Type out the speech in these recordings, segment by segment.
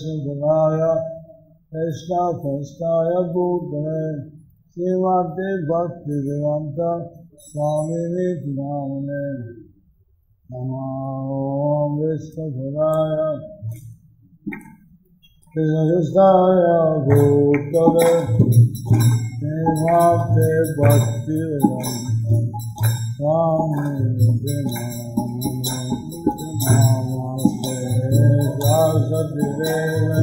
Vishnupadaya Krishna Prasthaya Bhutale Srimate Bhaktivedanta Swami Nityanamane Namo Vishnupadaya Krishna Prasthaya Bhutale Srimate Bhaktivedanta Swami Nityanamane Namaste Saraswati Deve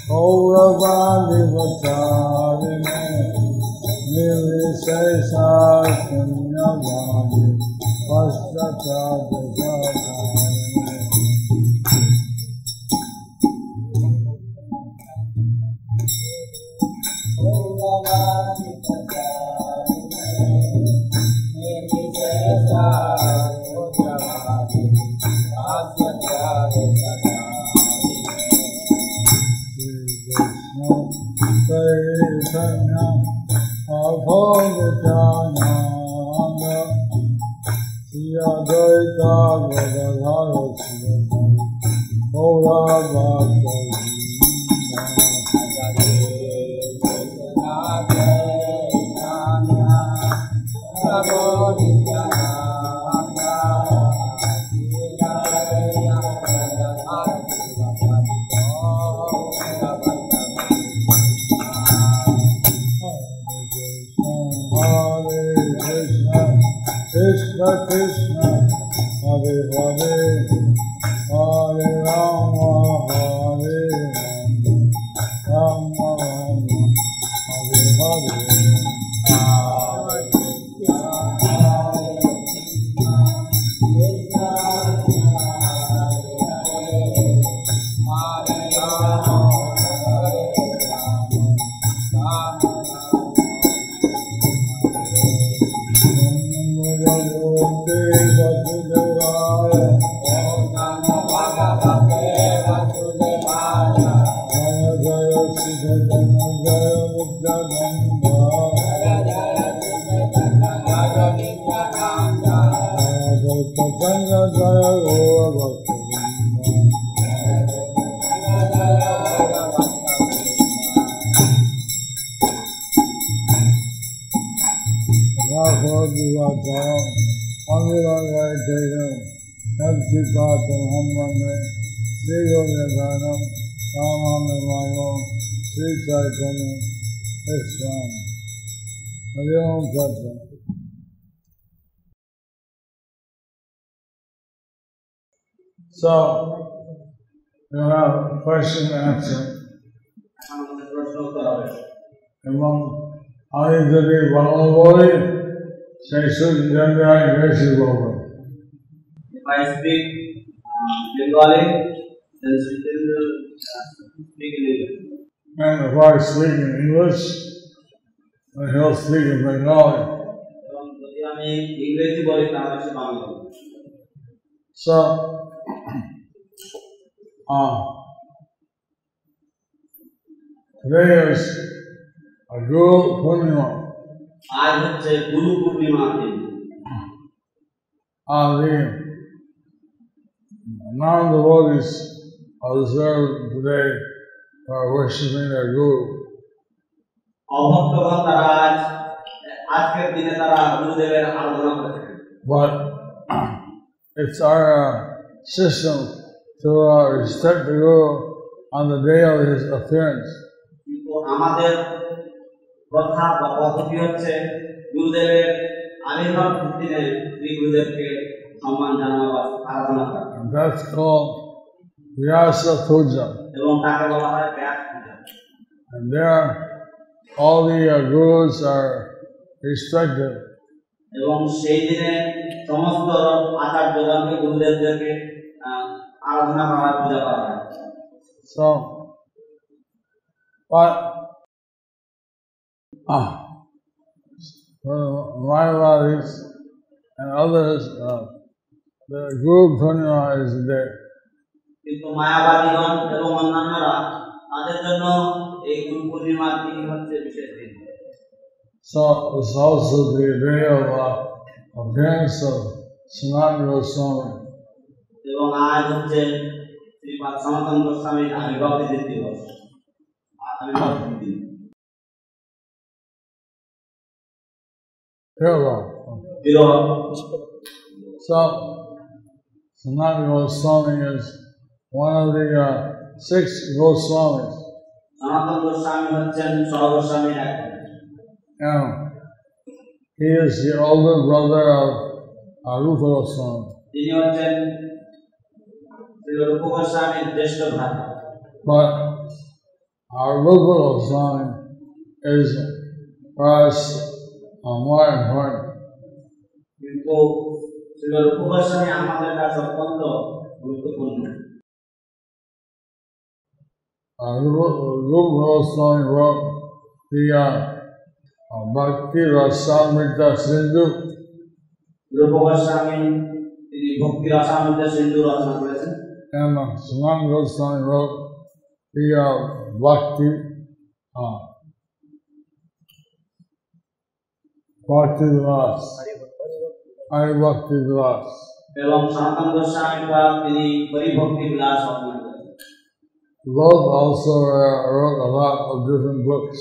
Gauravani Vacharine Nirvisesa Punyavadi Pasthata Jagadharine Gauravani Vacharine Nirvisesa Punyavadi Pasthata Chaitanya Abhagatananda Sri Advaita Gadadhara Sridhara Gaura Bhakta Krishna Krishna Hare Hare Hare Rama Hare Rama Rama Hare Hare So, we'll have a question and answer. Among Ayodhya Bhavavoli, say Sujjandra English Bhavavoli. If I speak Bengali, then Sujjandra speak English. And if I speak in English, then he'll speak in Bengali. So, today is a Guru Purnima. Guru Purnima. The non-devotees are observed today for worshipping their Guru. But it's our system to respect the Guru on the day of his appearance. And that's called Vyasa Puja. And there, all the Gurus are respected. So, but Mayavadis and others, the Guru Purnima is there. So it's also the day of appearance of Sanatana Goswami. শ্রীপাদ সনাতন গোস্বামীর আবির্ভাব তিথি দিবস। So, Sanatana Goswami is one of the 6 Goswamis. সনাতন গোস্বামী হচ্ছেন 6 গোস্বামীর একজন। And he is the older brother of Rupa Goswami. তিনি হচ্ছেন শ্রী রূপ গোস্বামীর জ্যেষ্ঠ ভ্রাতা। But our Rupa Goswami is for us more important. কিন্তু শ্রী রূপ গোস্বামী আমাদের কাছে অত্যন্ত গুরুত্বপূর্ণ। Rupa Goswami wrote the Bhakti Rasamrita Sindhu. রূপ গোস্বামী তিনি ভক্তি রসামৃত সিন্ধু রচনা করেছেন। And Sanatana Goswami wrote the Bhakti Vilas, Hari Bhakti Vilas. এবং সনাতন গোস্বামী তিনি পরিভক্তি বিলাস রচনা করেছেন। Both also wrote a lot of different books.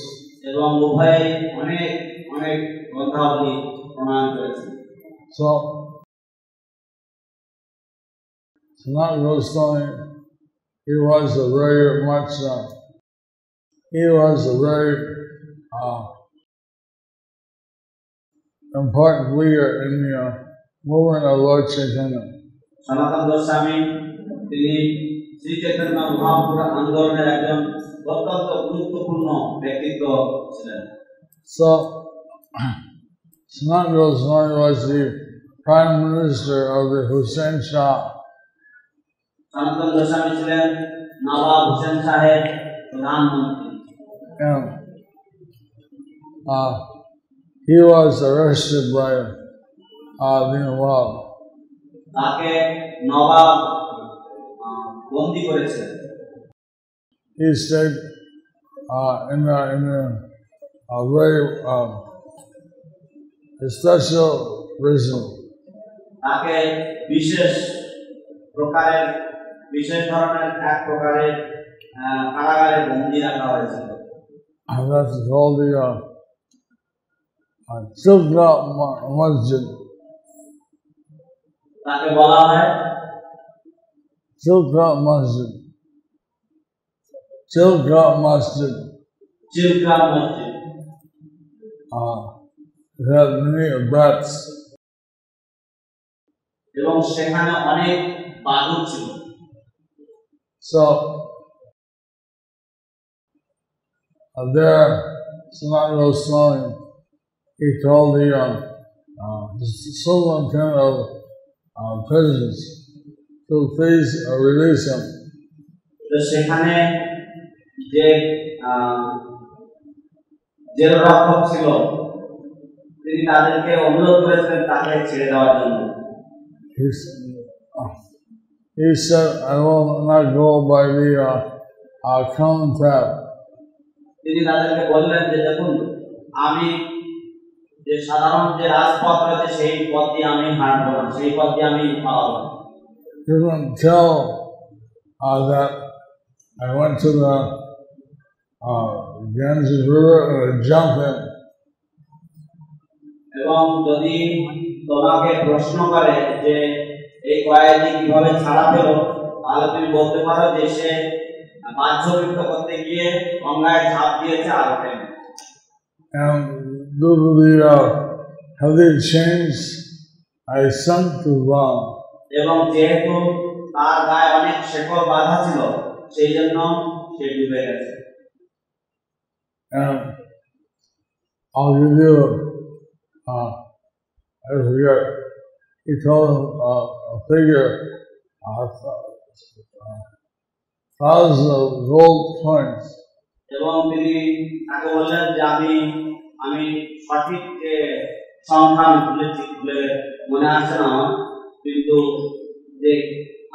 এবং উভয়ে অনেক অনেক গ্রন্থাবলী প্রণয়ন করেছেন। So, Sanatana Goswami, he was a very important leader in the movement of Lord Chaitanya. সনাতন গোস্বামী তিনি শ্রী চৈতন্য মহাপ্রভুর আন্দোলনের একজন অত্যন্ত গুরুত্বপূর্ণ ব্যক্তিত্ব ছিলেন। So, Sanatana Goswami was the Prime Minister of the Hussain Shah. সনাতন গোস্বামী ছিলেন নবাব হুসেন শাহের প্রধানমন্ত্রী। And he was arrested by the Nawab. তাকে নবাব বন্দী করেছিলেন। He stayed in a very special prison. তাকে বিশেষ ধরনের এক প্রকারের কারাগারে বন্দী রাখা হয়েছিল। And that's called the Chilka Masjid. তাকে বলা হয় Chilka Masjid. Chilka Masjid. Chilka মসজিদ। It had many bats. এবং সেখানে অনেক বাদুড় ছিল। So there, Sanatana Goswami, he told the superintendent of prisons to please release him. তো সেখানে যে জেল রক্ষক ছিল তিনি তাদেরকে অনুরোধ করেছিলেন তাকে ছেড়ে দেওয়ার জন্য। He said, I will not go by the common path. তিনি তাদেরকে বললেন যে দেখুন আমি যে সাধারণ যে রাজপথ রয়েছে সেই পথ দিয়ে আমি হাঁটবো না, সেই পথ দিয়ে আমি পালাবো না। You can tell that I went to the Ganges River and jumped in. এবং যদি তোমাকে প্রশ্ন করে যে এই কয়েদি কিভাবে ছাড়া পেল, তাহলে তুমি বলতে পারো যে সে বাহ্যবৃত্ত করতে গিয়ে গঙ্গায় ঝাঁপ দিয়েছে আর ওঠেনি। And due to the heavy chains, I sunk to the ground. এবং যেহেতু তার গায়ে অনেক শেকড় বাঁধা ছিল সেই জন্য সে ডুবে গেছে। And I'll give you I forget, he told him a figure, 1,000 of gold coins. এবং তিনি তাকে বললেন যে আমি সঠিক যে সংখ্যা আমি ভুলে মনে আসছে না আমার, কিন্তু যে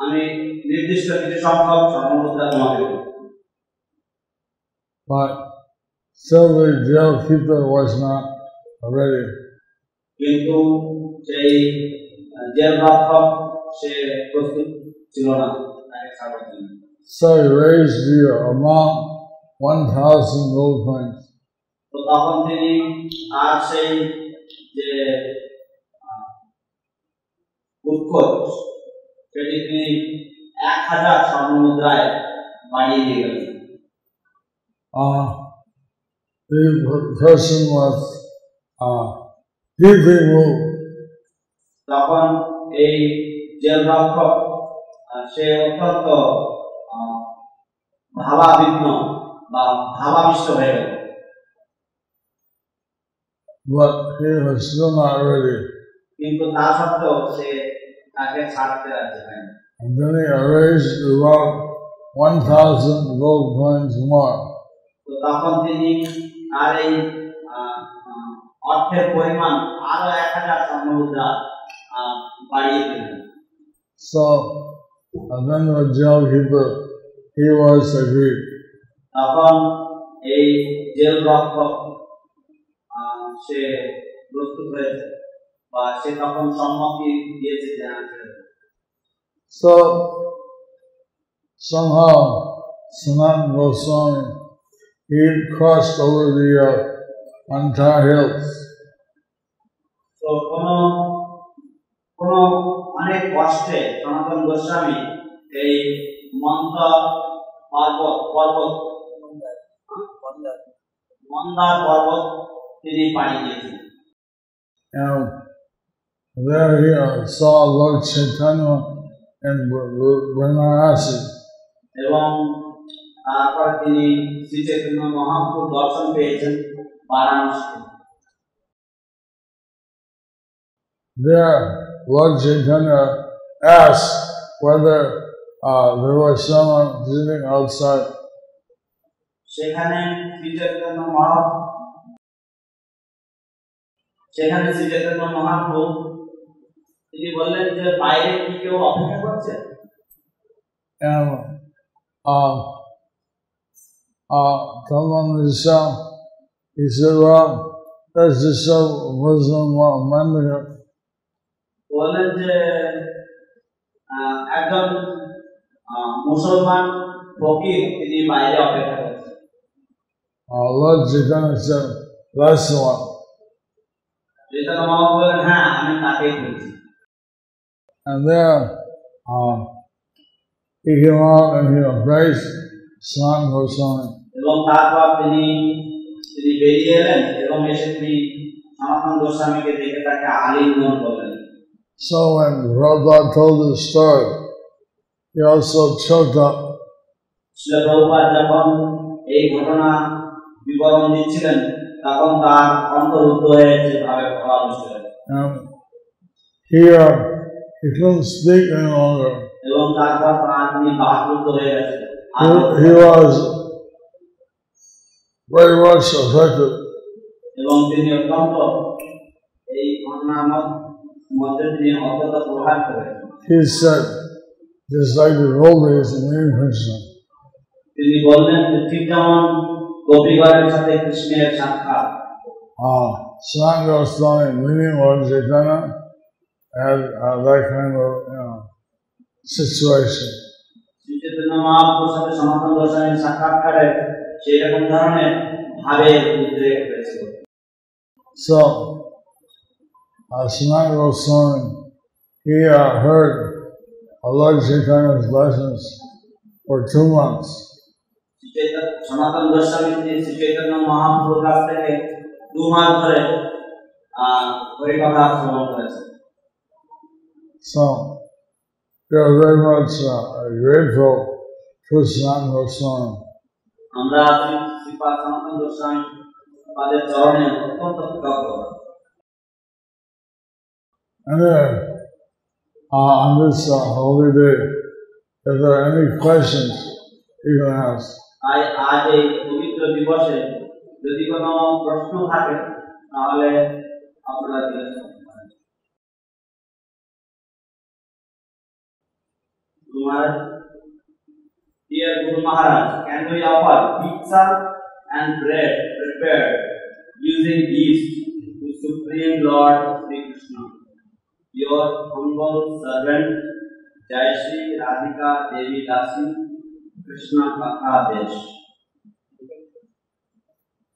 আমি নির্দিষ্ট কিছু সংখ্যক স্বর্ণমুদ্রা তোমাকে দেব। But still the jail keeper was not ready. কিন্তু সেই জেল রক্ষক সে প্রস্তুত ছিল না তাকে ছাড়ার জন্য। So he raised the amount 1,000 gold coins. তো তখন তিনি আর সেই যে উৎকোচ সেটি তিনি 1000 স্বর্ণ মুদ্রায় বাড়িয়ে দিয়ে গেলেন। The person was deeply moved. তখন এই জেল রক্ষক সে অত্যন্ত ভাবাবিহ্ন বা ভাবাবিষ্ট হয়ে গেল। But he was still not ready. কিন্তু তা সত্ত্বেও সে তাকে ছাড়তে রাজি হয়নি। And then he raised about 1,000 gold coins more. তো তখন তিনি আর এই অর্থের পরিমাণ আরো 1000 স্বর্ণ মুদ্রা বাড়িয়ে দিলেন। So then the jailkeeper, he was agreed. তখন এই জেল রক্ষক সে প্রস্তুত হয়েছে বা সে তখন সম্মতি দিয়েছে যে So somehow Sanatana Goswami, he crossed over the Manta hills. তো কোনো অনেক কষ্টে সনাতন গোস্বামী এই মন্দার পর্বত তিনি পাড়ি দিয়েছেন। And there he saw Lord Chaitanya in Varanasi. এবং তারপর তিনি শ্রী চৈতন্য মহাপ্রভু দর্শন পেয়েছেন বারাণসীতে। There, Lord Chaitanya asked whether there was someone sitting outside. সেখানে শ্রী চৈতন্য মহাপ্রভু তিনি বললেন যে বাইরে কি কেউ অপেক্ষা করছে? And he said, well, that's just a Muslim member. বললেন যে একজন মুসলমান ফকির তিনি বাইরে অপেক্ষা করছেন। Lord Chaitanya said, that's the one. Chaitanya Mahaprabhu বললেন, হ্যাঁ আমি তাকেই বলছি। And there he came out and he embraced Sanatana Goswami. এবং তারপর তিনি বেরিয়ে এলেন এবং এসে তিনি সনাতন গোস্বামীকে দেখে তাকে আলিঙ্গন করলেন। So when Prabhupada told the story, he also choked up. Srila Prabhupada যখন এই ঘটনা বিবরণ দিচ্ছিলেন তখন তার অন্তর্ভুক্ত হয়ে যেভাবে প্রভাবিত হলেন। He couldn't speak any longer. এবং তারপর তিনি বাকরুদ্ধ হয়ে গেছেন। He was very much affected. এবং তিনি অত্যন্ত এই ঘটনার মধ্যে তিনি অত্যন্ত প্রভাবিত হয়েছেন। He said, just like the old days in Krishna. তিনি বললেন ঠিক যেমন গোপীগণের সাথে কৃষ্ণের সাক্ষাৎ। Sanatana Goswami meeting Lord Chaitanya had that kind of situation. Shri Chaitanya মহাপ্রভুর সাথে সনাতন গোস্বামীর সাক্ষাৎকারে সেই রকম ধরনের ভাবের উদ্রেক হয়েছিল। So Sanatana Goswami, he heard Lord Chaitanya's lessons for 2 months. সনাতন গোস্বামী শ্রী চৈতন্য মহাপ্রভুর কাছ থেকে 2 মাস ধরে হরিকথা শ্রবণ করেছেন। So we are very much grateful to Sanatana Goswami. আমরা শ্রীপাদ সনাতন গোস্বামী পাদের চরণে অত্যন্ত কৃতজ্ঞ। And on this holy day, if there are any questions, you can ask. আজ এই পবিত্র দিবসে যদি কোনো প্রশ্ন থাকে তাহলে আপনারা জিজ্ঞাসা করতে পারেন। Dear Guru Maharaj, can we offer pizza and bread prepared using yeast to Supreme Lord Sri Krishna? Your humble servant, Jai Shri Radhika Devi Dasi, Krishna कथा देश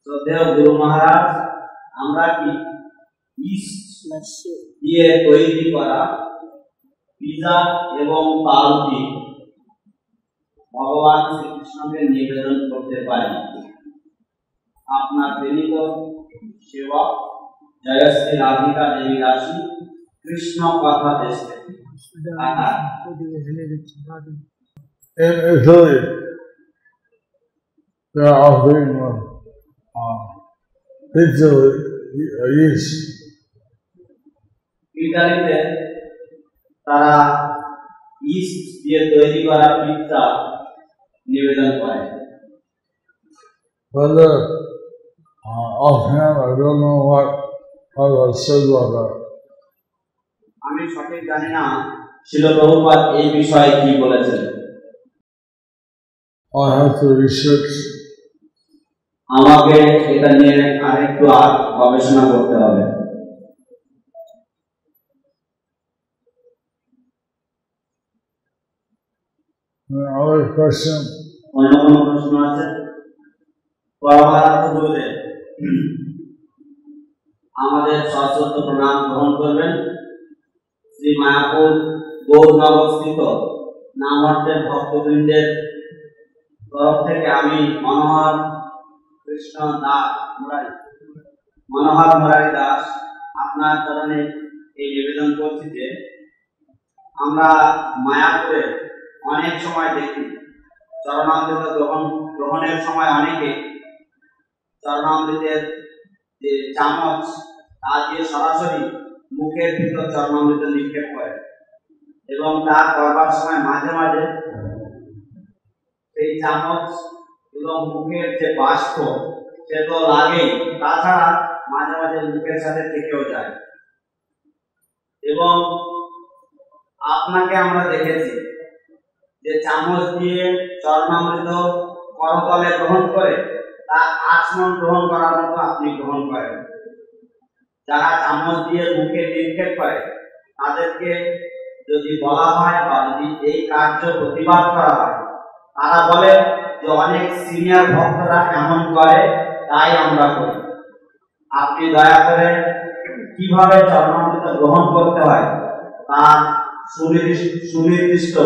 শ্রদ্ধেয় গুরু মহারাজ আমরা কি ইস্ট দিয়ে তৈরি করা পিজা এবং পাউরুটি ভগবান শ্রীকৃষ্ণকে নিবেদন করতে পারি আপনার বিনীত সেবক জয়শ্রী রাধিকা দেবী দাসী কৃষ্ণ কথা দেশ In Italy, they are offering pizza with yeast. ইতালিতে তারা ইস্ট দিয়ে তৈরি করা পিৎজা নিবেদন করে But offhand, I don't know what was said about that. আমি সঠিক জানি না শ্রীল প্রভুপাদ এই বিষয়ে কি বলেছেন I have to research. আমাকে এটা নিয়ে আরেকটু গবেষণা করতে হবে Another question. অন্য কোনো প্রশ্ন আছে পরমারাধ্য গুরুদেব আমাদের সশ্রদ্ধ প্রণাম গ্রহণ করবেন শ্রী মায়াপুর গৌরনগরস্থিত নামহট্টের ভক্তবৃন্দের তরফ থেকে আমি মনোহর মুরারি দাস আপনার চরণে এই নিবেদন করছি যে আমরা মায়াপুরে অনেক সময় দেখি চরণামৃত গ্রহণের সময় অনেকে চরণামৃতের যে চামচ তা দিয়ে সরাসরি মুখের ভিতর চরণামৃত নিক্ষেপ করে এবং তা করবার সময় মাঝে মাঝে সেই চামচ এবং মুখের যে বাষ্প সে তো লাগেই তাছাড়া মাঝে মাঝে মুখের সাথে থেকেও যায় এবং আপনাকে আমরা দেখেছি যে চামচ দিয়ে চরণামৃত করতলে গ্রহণ করে তা আচমন গ্রহণ করার মতো আপনি গ্রহণ করেন যারা চামচ দিয়ে মুখে নিক্ষেপ করে তাদেরকে যদি বলা হয় বা যদি এই কার্য প্রতিবাদ করা হয় তারা বলে যে অনেক সিনিয়র ভক্তরা এমন করে তাই আমরা করি আপনি দয়া করে কিভাবে চরণামৃত গ্রহণ করতে হয় তার সুনির্দিষ্ট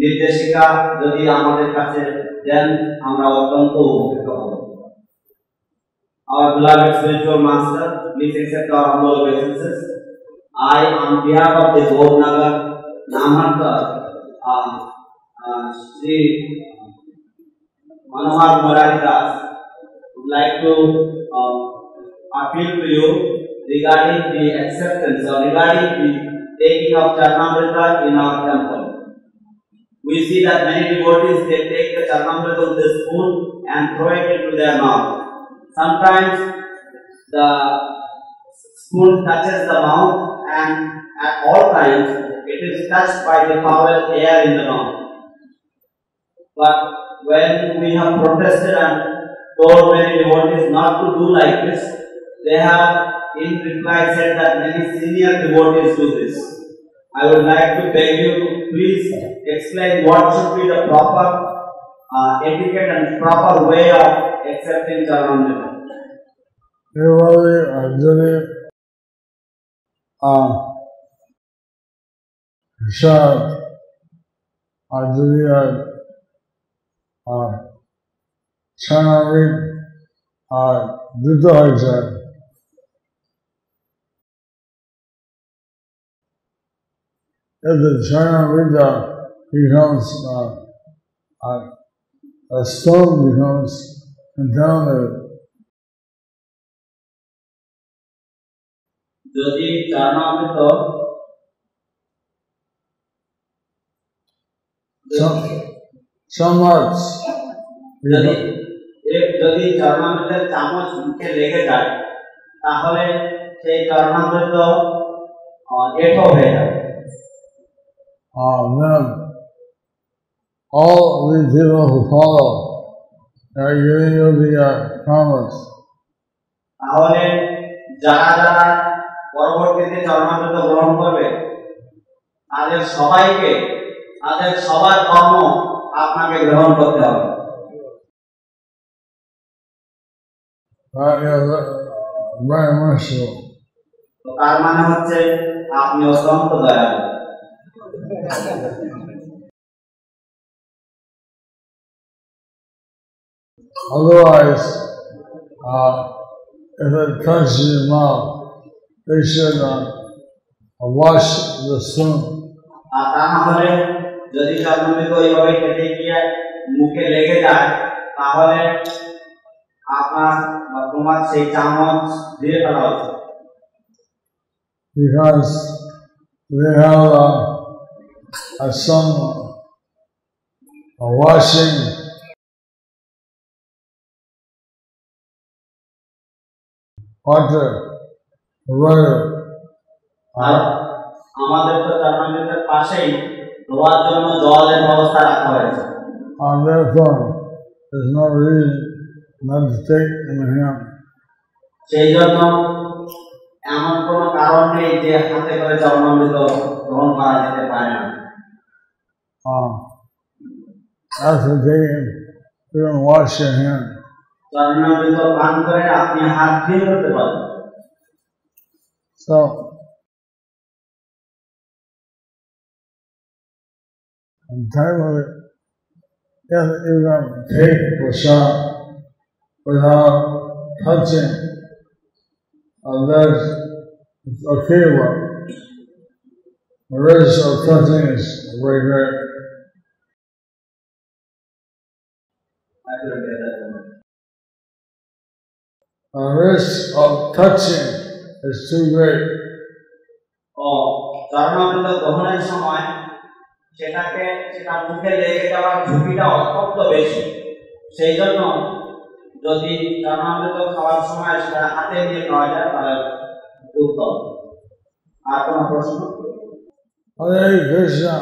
নির্দেশিকা যদি আমাদের কাছে দেন আমরা অত্যন্ত উপকৃত হব Our beloved spiritual master, please accept our humble obeisances. I, on behalf of the Gaurnagar Namhatta, Sri Manohar Murari Das, would like to appeal to you regarding the acceptance or regarding the taking of Charnamrita in our temple. We see that many devotees they take the Charnamrita with the spoon and throw it into their mouth. Sometimes the spoon touches the mouth and at all times it is touched by the foul air in the mouth. But when we have protested and told many devotees not to do like this, they have in reply said that many senior devotees do this. I would like to beg you to please explain what should be the proper etiquette and proper way of accepting Charnamrita. Everybody, Anjali, Prashad, Anjali, Charnamrita, Dutta Hajjar. If the Charnamrita becomes a stone becomes contaminated. যদি চরণামৃত চামচ যদি চরণামৃতের চামচ মুখে লেগে যায় তাহলে সেই চরণামৃত এঁঠো হয়ে যাবে Then all the people who follow are giving you the promise. তাহলে যারা যারা পরবর্তীতে চরণামৃত গ্রহণ করবে তাদের সবাইকে তাদের সবার কর্ম আপনাকে গ্রহণ করতে হবে। Very merciful. তার মানে হচ্ছে আপনি অত্যন্ত দয়ালু। Otherwise, if it touches your mouth, they should wash the spoon. আর তা না হলে যদি চরণামৃত ওইভাবে খেতে গিয়ে মুখে লেগে যায় তাহলে আপনার বা তোমার সেই চামচ দিয়ে ফেলা উচিত। Because they have some washing water, আর আমাদের তো চরণামৃতের পাশেই ধোয়ার জন্য জলের ব্যবস্থা রাখা হয়েছে। And therefore, there's no reason not to take in the hand. সেই জন্য এমন কোনো কারণ নেই যে হাতে করে চরণামৃত গ্রহণ করা যেতে পারে না। After taking, you can wash your hand. চরণামৃত পান করে আপনি হাত ধুয়ে করতে পারেন। So, in time of it, if you can take prasad without touching, there's a favor. The risk of touching is very great. The risk of touching is too great. চরণামৃত গ্রহণের সময় সেটা মুখে লেগে যাওয়ার ঝুঁকিটা অত্যন্ত বেশি। সেই জন্য যদি চরণামৃত খাওয়ার সময় সেটা হাতে দিয়ে খাওয়া যায় তাহলে উত্তম। আর কোনো প্রশ্ন? Hare Krishna.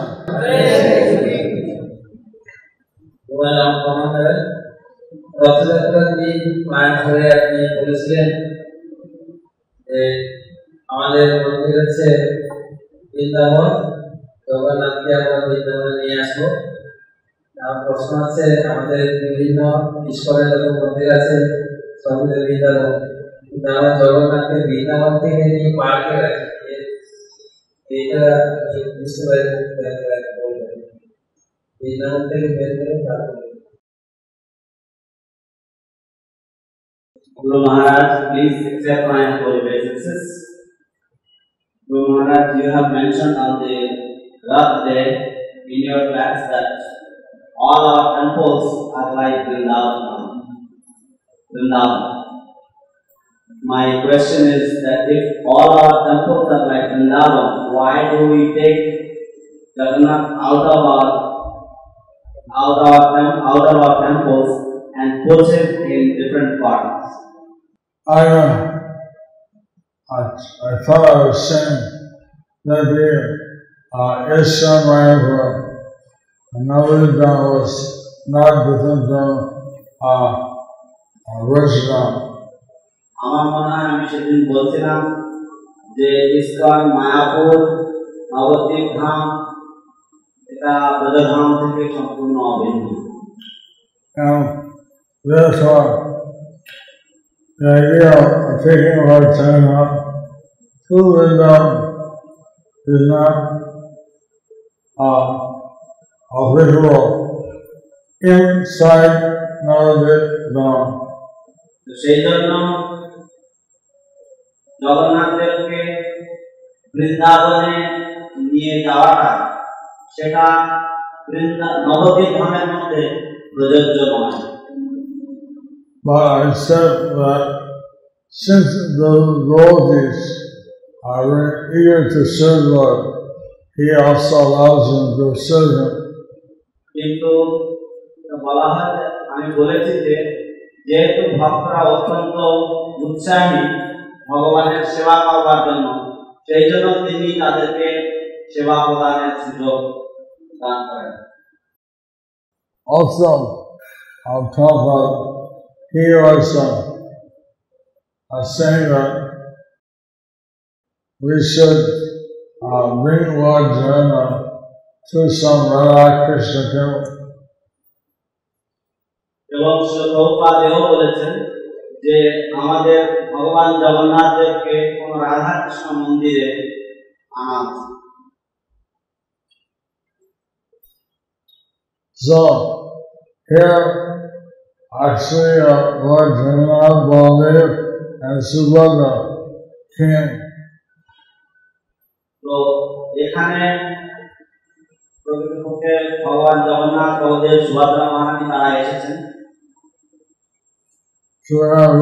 রথযাত্রার দিন মায়ের ঘরে আপনি বলেছিলেন যে আমাদের মন্দির হচ্ছে বৃন্দাবন, জগন্নাথকে আমরা বৃন্দাবনে নিয়ে আসবো। আমার প্রশ্ন আছে, আমাদের বিভিন্ন ঈশ্বরের যত মন্দির আছে সবগুলো বৃন্দাবন, কিন্তু আমরা জগন্নাথকে বৃন্দাবন থেকে নিয়ে পার্কে রাখি, এটা বুঝতে পারি বলবেন বৃন্দাবন থেকে বের করে পার্কে। Guru Maharaj, please accept my obeisances. Guru Maharaj, you have mentioned on the Rath Day in your class that all our temples are like Vrindavan. My question is that if all our temples are like Vrindavan, why do we take Jagannath out of our temples and put it in different parts? I thought I was saying that the Ishwan Mayapur and Navadvip was not different from Vrishadam. আমার মনে হয় আমি সেদিন বলছিলাম যে ISKCON Mayapur Nabadwip ধাম এটা ব্রজধাম থেকে সম্পূর্ণ অভিন্ন। Therefore, the idea of taking our time out to Vrindavan is not applicable inside Navadvip Dham. সেই জন্য জগন্নাথ দেবকে বৃন্দাবনে নিয়ে যাওয়াটা সেটা নবদ্বীপ ধামের মধ্যে প্রযোজ্য নয়। But I said that since the devotees are very eager to serve Lord, He also allows them to serve Him. কিন্তু বলা হয়, আমি বলেছি যে যেহেতু ভক্তরা অত্যন্ত উৎসাহী ভগবানের সেবা করবার জন্য, সেই জন্য তিনি তাদেরকে সেবা প্রদানের সুযোগ দান করেন। Also, on top of he was saying that we should bring Lord Janma to some Radha Krishna temple এবং শ্রী প্রভুপাদ এও বলেছেন যে আমাদের ভগবান জগন্নাথ দেবকে কোন রাধা কৃষ্ণ মন্দিরে আনা উচিত। So here actually Lord Jagannath, Baladev and Subhadra came. তো এখানে প্রকৃতপক্ষে ভগবান জগন্নাথ, বলদেব, সুভদ্রা মহারানী তারা এসেছেন to have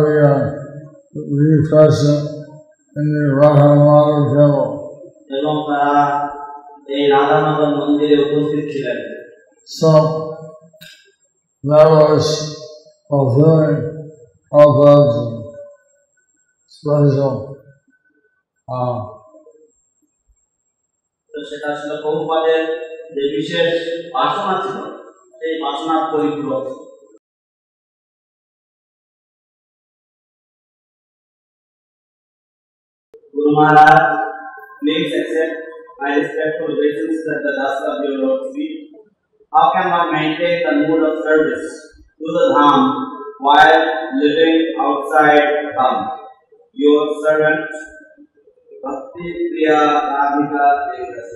the present in the Radha temple. এবং তারা এই রাধা মাধব মন্দিরে উপস্থিত ছিলেন। So that was fulfilling Prabhupada's special তো সেটা ছিল প্রভুপাদের যে বিশেষ বাসনা ছিল, সেই বাসনার পরিপূরক। Guru Maharaj, please accept my respectful obeisances at the last of your Lord's feet. How can one maintain the mood of service to the Dham while living outside Dham? Your servant, Bhakti Priya Radhika Devidas.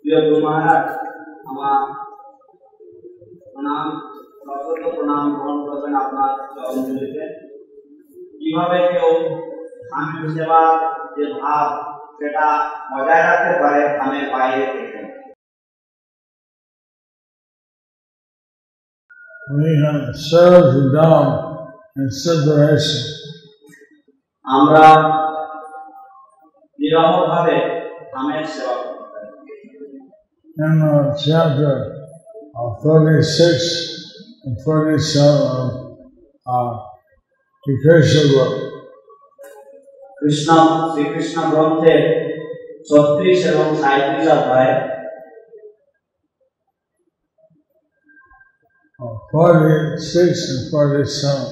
Dear Guru Maharaj, আমার প্রণাম, সর্বত প্রণাম গ্রহণ করবেন আপনার চরণধূলিতে। কিভাবে কেউ স্বামী সেবার যে ভাব সেটা বজায় রাখতে পারে ধামের বাইরে থেকে? We have served Dham in separation. আমরা নিরবভাবে ধামের সেবা করতে পারি। In chapter 36 and 47 Krishna Shrikrishna গ্রন্থের 36 এবং 37 অধ্যায় 46 and 47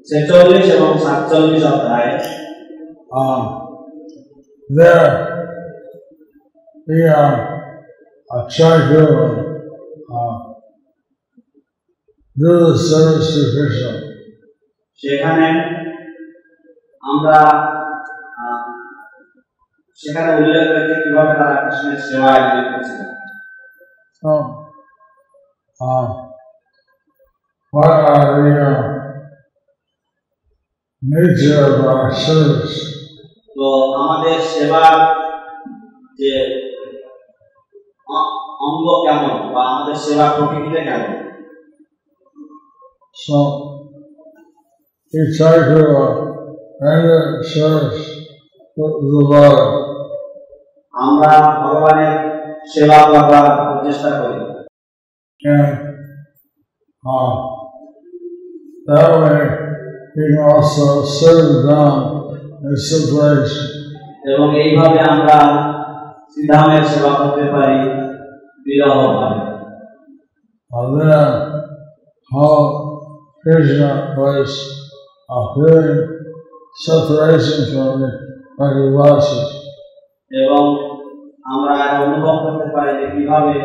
46 এবং 47 অধ্যায় there we try to do the service to Krishna. সেখানে আমরা সেখানে উল্লেখ করেছি কিভাবে তারা কৃষ্ণের সেবায় নিয়োজিত ছিলেন। What are the nature of our service? তো আমাদের সেবার যে অঙ্গ কেমন বা আমাদের সেবার প্রকৃতিটা কেমন? So we try to render service to the Lord. আমরা ভগবানের সেবা করবার প্রচেষ্টা করি। And that way we can also serve them in separation. এবং এইভাবে আমরা শ্রীধামের সেবা করতে পারি বিরহভাবে। And then how Krishna was feeling separation from the Brajavasis. এবং আমরা অনুভব করতে পারি যে কিভাবে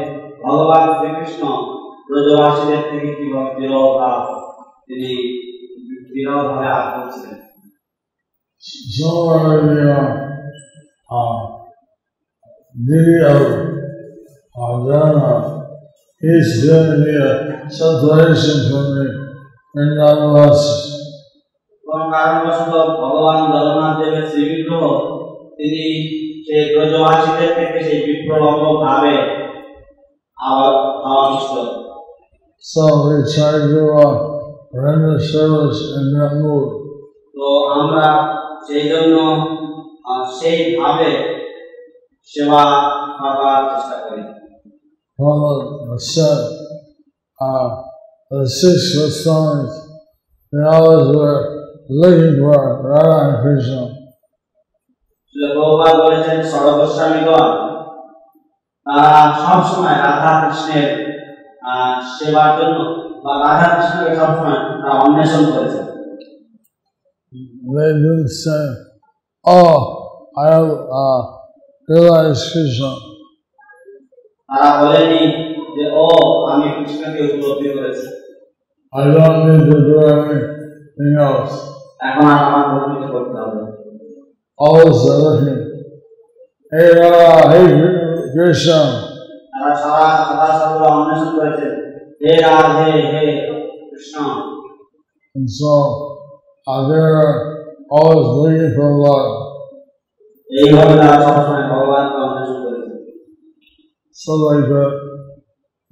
ভগবান শ্রীকৃষ্ণ ব্রজবাসীদের থেকে কিভাবে তিনি বিরহভাবে আগ করছিলেন। Similarly, Devi of Ardhana is feeling the separation from the Vrindavasis. কোন কারণবশত ভগবান জগন্নাথ দেবের শ্রীবিগ্রহ তিনি সেই ব্রজবাসীদের থেকে সেই বিপ্রলম্ব ভাবে আবিষ্ট। So we try to render service in that mood. তো আমরা সেই জন্য সেইভাবে সেবা করবার চেষ্টা করি। Prabhupada said, the 6 Goswamis, they always were looking for Radha and Krishna. Prabhupada বলেছেন সর্বস্বামীগণ তারা সবসময় রাধা কৃষ্ণের সেবার জন্য বা রাধা কৃষ্ণকে সবসময় তারা অন্বেষণ করেছেন। They didn't say, oh, I have realized Krishna. তারা বলেনি যে ও আমি কৃষ্ণকে উপলব্ধি করেছি, I don't need to do anything else. এখন আর আমার কোনো কিছু করতে হবে না। Always looking, hey Krishna, তারা সদা সর্বদা অন্বেষণ করেছে, হে রাধে হে Krishna. and so they're always looking for love. এইভাবে তারা সবসময় ভগবানকে অন্বেষণ করেছে। So like that,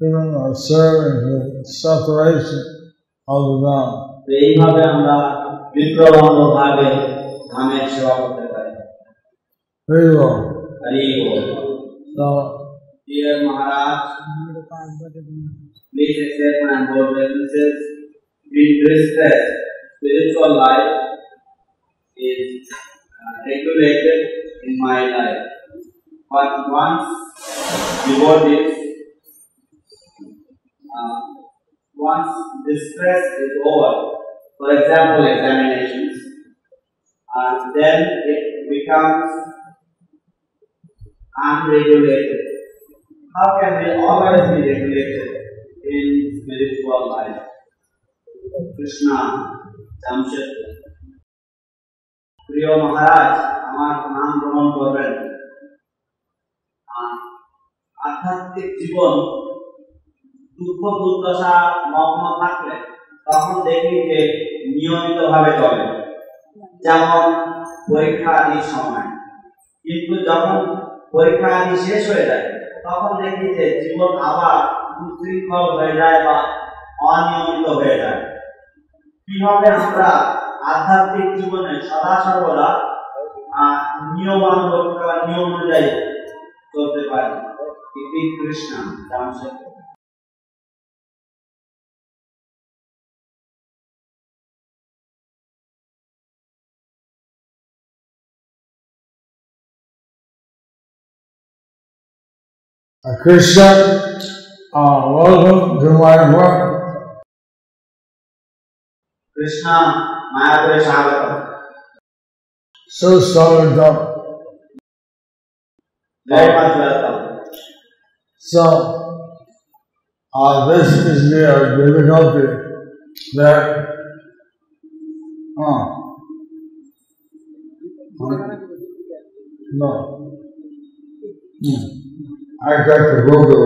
even serving the separation of the Dham. এইভাবে আমরা বিপ্লবন্ধ ভাবে ধামের সেবা করতে পারি। Very well. Hari ball. So, Dear Maharaj, please accept my humble obeisances. Being distressed, spiritual life is regulated in my life. But once devotees, once distress is over, for example, examinations, then it becomes unregulated. How can we always be regulated in spiritual life? Krishna, Jamshedpur. প্রিয় মহারাজ, আমার নাম গ্রহণ করবেন। আধ্যাত্মিক জীবন দুঃখ দুর্দশা মগ্ন থাকলে তখন দেখি যে নিয়মিতভাবে চলে, যেমন পরীক্ষা আদির সময়। কিন্তু যখন পরীক্ষা আদি শেষ হয়ে যায় তখন দেখি যে জীবন আবার উচ্ছৃঙ্খল হয়ে যায় বা অনিয়মিত হয়ে যায়। কিভাবে আমরা আধ্যাত্মিক জীবনে সদা সর্বদা নিয়মানুগ বা নিয়ম অনুযায়ী চলতে পারি? ইতি Krishna Jamshedpur. Krishna, welcome to my work. Krishna, Mayapure Swagatam. So Swagatam. Very much welcome. So, this is the difficulty that no. I got to go to.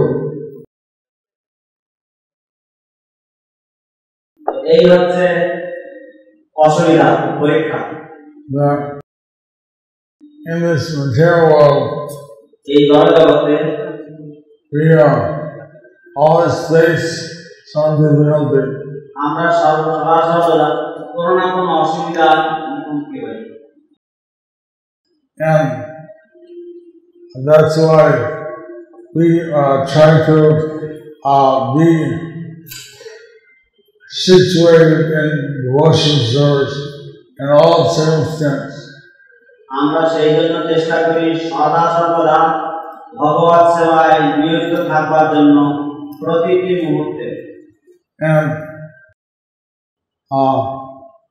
এই হচ্ছে অসুবিধা পরীক্ষা। That in this material world, এই জগতে we always face some difficulty. আমরা সর্বদা কোনো না কোনো অসুবিধার মুখোমুখি হই। And that's why we try to be situated in devotion service in all circumstances. আমরা সেই জন্য চেষ্টা করি সদা সর্বদা ভগবত সেবায় নিয়োজিত থাকবার জন্য প্রতিটি মুহূর্তে। And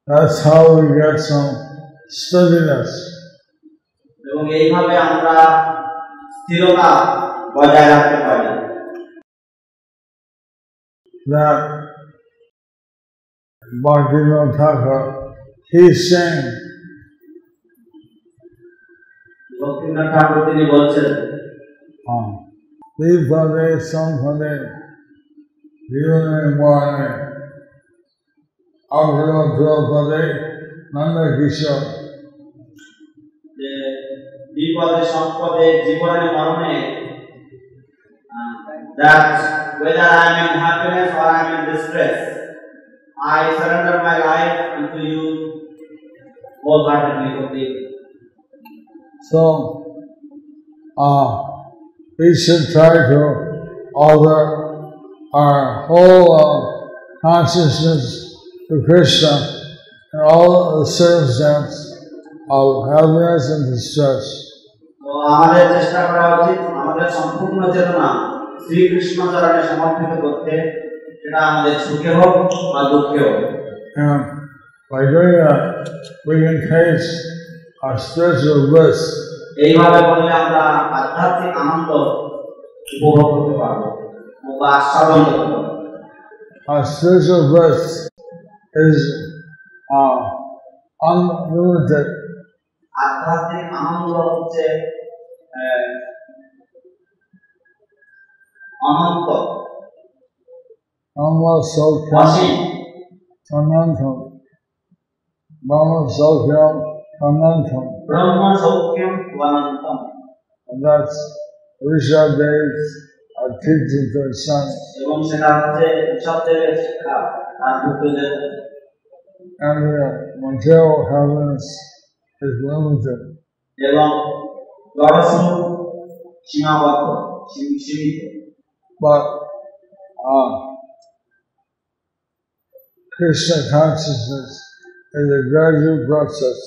that's how we get some steadiness. এবং এইভাবে আমরা স্থিরতা বজায় রাখতে পারি। That Bhaktivinoda Thakur, he's saying, Bhaktinath ঠাকুর তিনি বলছেন, Vipade Samphade Vivane Moane Abhiro Dhrupade Nanda Kishore. যে বিপদে সম্পদে জীবনে মরণে, that whether I am in happiness or I am in distress, I surrender my life unto you wholeheartedly, completely. So, we should try to offer our whole consciousness to Krishna in all the circumstances of happiness and distress. আমাদের চেষ্টা করা উচিত আমাদের সম্পূর্ণ চেতনা শ্রীকৃষ্ণ চরণে সমর্পিত করতে, সেটা আমাদের সুখে হোক বা দুঃখে হোক। And by doing that, we can taste our spiritual bliss. এইভাবে করলে আমরা আধ্যাত্মিক আনন্দ উপভোগ করতে পারবো বা আস্বাদন করতে পারবো। Our spiritual bliss is unlimited. আধ্যাত্মিক আনন্দ হচ্ছে অনন্ত, Brahma Sokham Asim. Anantam. Brahma Sokham Anantam. Brahma সৌখ্যম অনন্তম। And that's Rishabdev teaching to his son. এবং সেটা হচ্ছে ঋষভদেবের শিক্ষা তার পুত্রদের। And the material heavens is limited. এবং জড়স্বরূপ সীমাবদ্ধ, সীমিত। But Krishna consciousness is a gradual process.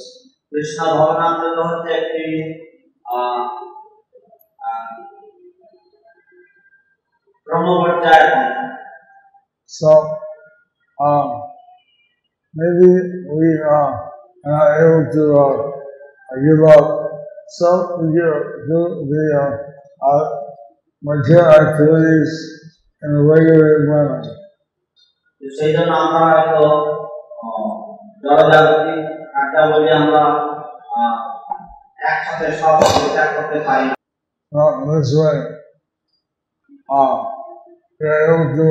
Krishna ভবনামৃত হচ্ছে একটি ক্রমপর্যায়। So maybe we are not able to give up. So we do the material activities in a regular manner. সেই জন্য আমরা হয়তো জড়জাগতিক কার্যাবলী আমরা একসাথে সব বিচার করতে পারি। Not in this way. We are able to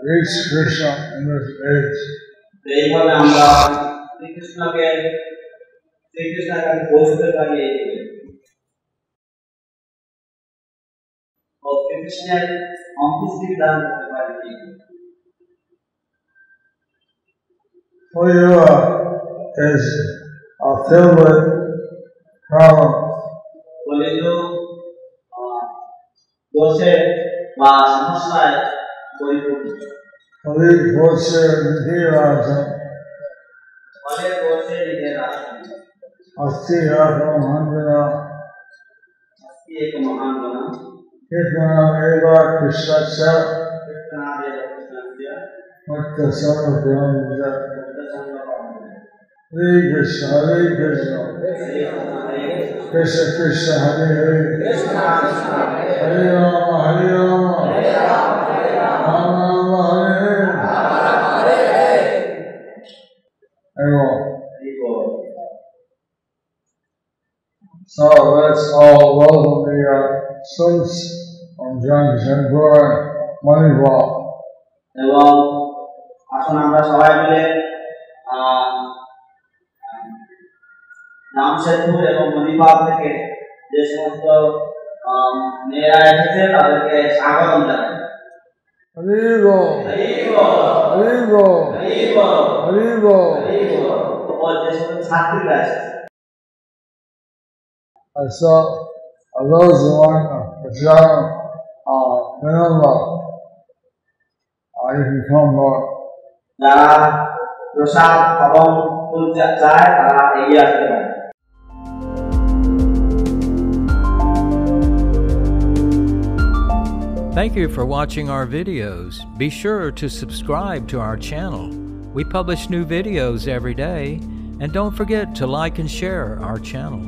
reach Krishna in this age. এইভাবে আমরা শ্রীকৃষ্ণকে পৌঁছতে পারি। শ্রীকৃষ্ণের অন্তুষ্টি দান করতে পারি। Kaliyuga is filled with problems. কলিযুগ দোষে বা সমস্যায় পরিপূর্ণ। Kali Kosher Nidhiraja ফলে দোষে নিজের আসন Asti Yakam Handana এক মহান গুণা Kirtana Eva Krishna Cha কৃষ্ণাদেব কৃষ্ণস্য Mukta Sarva Brahmaja মুক্তসঙ্গ Pavan. Hare Krishna Hare Krishna Krishna Krishna Hare Hare Hare Rama Hare Rama Rama Rama Hare Hare. So let's all welcome the students from Jamshedpur, Manipur. এবং আসুন আমরা সবাই মিলে জামশেদপুর এবং মণিপাল থেকে যে সমস্ত মেয়েরা এসেছে তাদেরকে স্বাগতম জানাই। Hare Bol, Hare Bol, Hare Bol. যে সমস্ত ছাত্রীরা এসেছে So those who want Prashadam, Vinamba, you can come more. যারা প্রসাদ এবং ফুল চায় তারা এগিয়ে আসতে পারে। Thank you for watching our videos. Be sure to subscribe to our channel. We publish new videos every day, and don't forget to like and share our channel.